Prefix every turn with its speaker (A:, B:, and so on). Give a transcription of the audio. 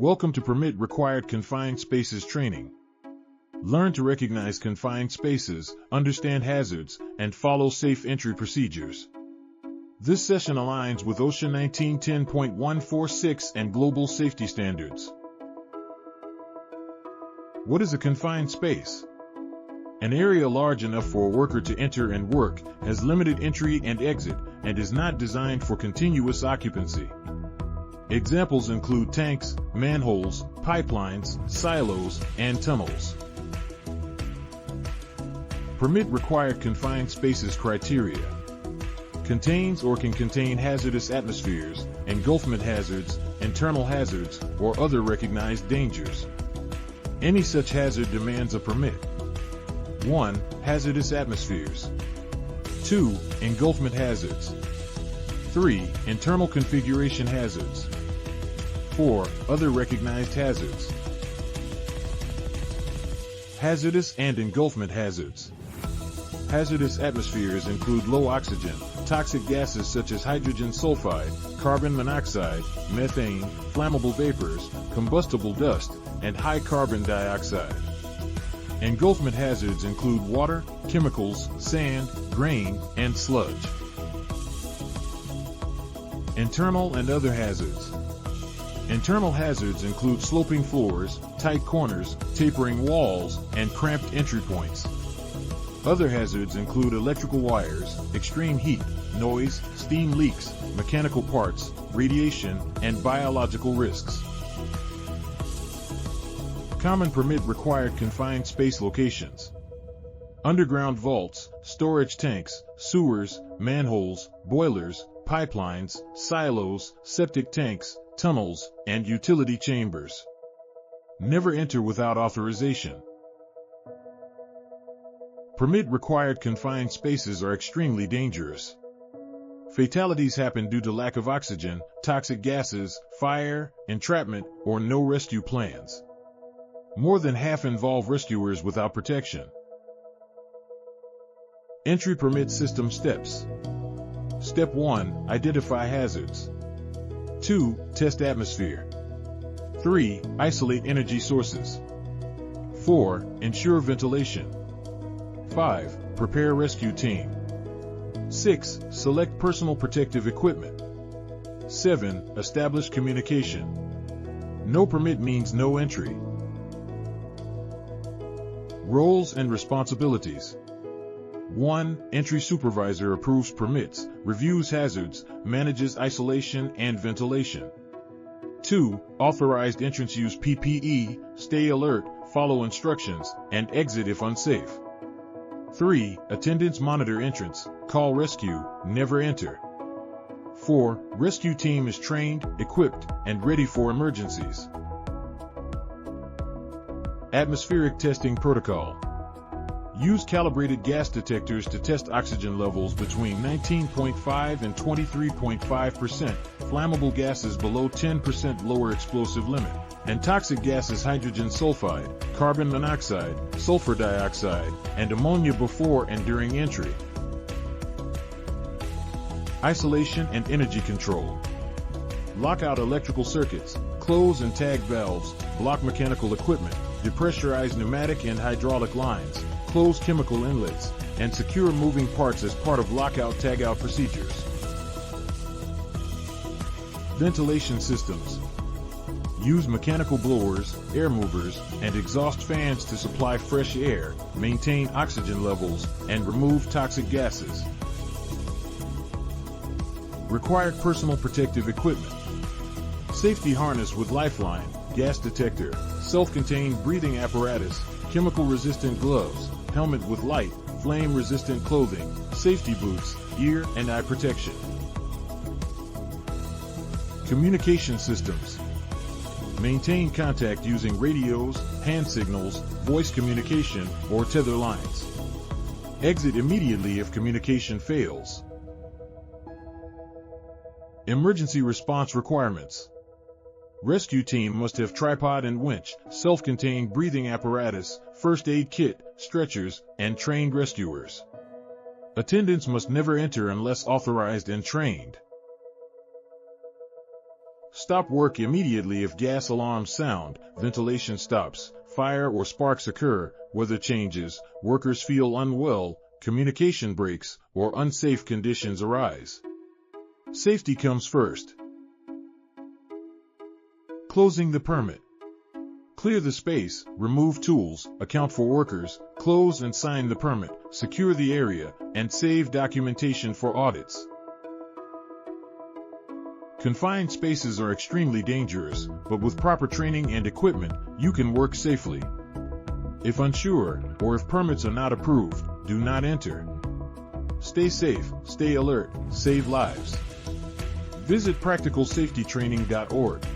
A: Welcome to Permit-Required Confined Spaces training. Learn to recognize confined spaces, understand hazards, and follow safe entry procedures. This session aligns with OSHA 1910.146 and global safety standards. What is a confined space? An area large enough for a worker to enter and work, has limited entry and exit, and is not designed for continuous occupancy. Examples include tanks, manholes, pipelines, silos, and tunnels. Permit-Required Confined Spaces criteria. Contains or can contain hazardous atmospheres, engulfment hazards, internal hazards, or other recognized dangers. Any such hazard demands a permit. 1. Hazardous atmospheres. 2. Engulfment hazards. 3. Internal configuration hazards. 4. Other recognized hazards. Hazardous and engulfment hazards. Hazardous atmospheres include low oxygen, toxic gases such as hydrogen sulfide, carbon monoxide, methane, flammable vapors, combustible dust, and high carbon dioxide. Engulfment hazards include water, chemicals, sand, grain, and sludge. Internal and other hazards. Internal hazards include sloping floors, tight corners, tapering walls, and cramped entry points. Other hazards include electrical wires, extreme heat, noise, steam leaks, mechanical parts, radiation, and biological risks. Common permit-required confined space locations. Underground vaults, storage tanks, sewers, manholes, boilers, pipelines, silos, septic tanks, tunnels, and utility chambers. Never enter without authorization. Permit-required confined spaces are extremely dangerous. Fatalities happen due to lack of oxygen, toxic gases, fire, entrapment, or no rescue plans. More than half involve rescuers without protection. Entry permit system steps. Step 1. Identify hazards. 2. Test atmosphere. 3. Isolate energy sources. 4. Ensure ventilation. 5. Prepare rescue team. 6. Select personal protective equipment. 7. Establish communication. No permit means no entry. Roles and responsibilities. 1. Entry supervisor approves permits, reviews hazards, manages isolation and ventilation. 2. Authorized entrants use PPE, stay alert, follow instructions, and exit if unsafe. 3. Attendants monitor entrance, call rescue, never enter. 4. Rescue team is trained, equipped, and ready for emergencies. Atmospheric testing protocol. Use calibrated gas detectors to test oxygen levels between 19.5 and 23.5%, flammable gases below 10% lower explosive limit, and toxic gases hydrogen sulfide, carbon monoxide, sulfur dioxide, and ammonia before and during entry. Isolation and energy control. Lock out electrical circuits, close and tag valves, block mechanical equipment, depressurize pneumatic and hydraulic lines, close chemical inlets, and secure moving parts as part of lockout-tagout procedures. Ventilation systems. Use mechanical blowers, air movers, and exhaust fans to supply fresh air, maintain oxygen levels, and remove toxic gases. Required personal protective equipment. Safety harness with lifeline, gas detector, self-contained breathing apparatus, chemical-resistant gloves, helmet with light, flame-resistant clothing, safety boots, ear and eye protection. Communication systems. Maintain contact using radios, hand signals, voice communication, or tether lines. Exit immediately if communication fails. Emergency response requirements. Rescue team must have tripod and winch, self-contained breathing apparatus, first aid kit, stretchers, and trained rescuers. Attendants must never enter unless authorized and trained. Stop work immediately if gas alarms sound, ventilation stops, fire or sparks occur, weather changes, workers feel unwell, communication breaks, or unsafe conditions arise. Safety comes first. Closing the permit. Clear the space, remove tools, account for workers, close and sign the permit, secure the area, and save documentation for audits. Confined spaces are extremely dangerous, but with proper training and equipment, you can work safely. If unsure, or if permits are not approved, do not enter. Stay safe, stay alert, save lives. Visit practicalsafetytraining.org.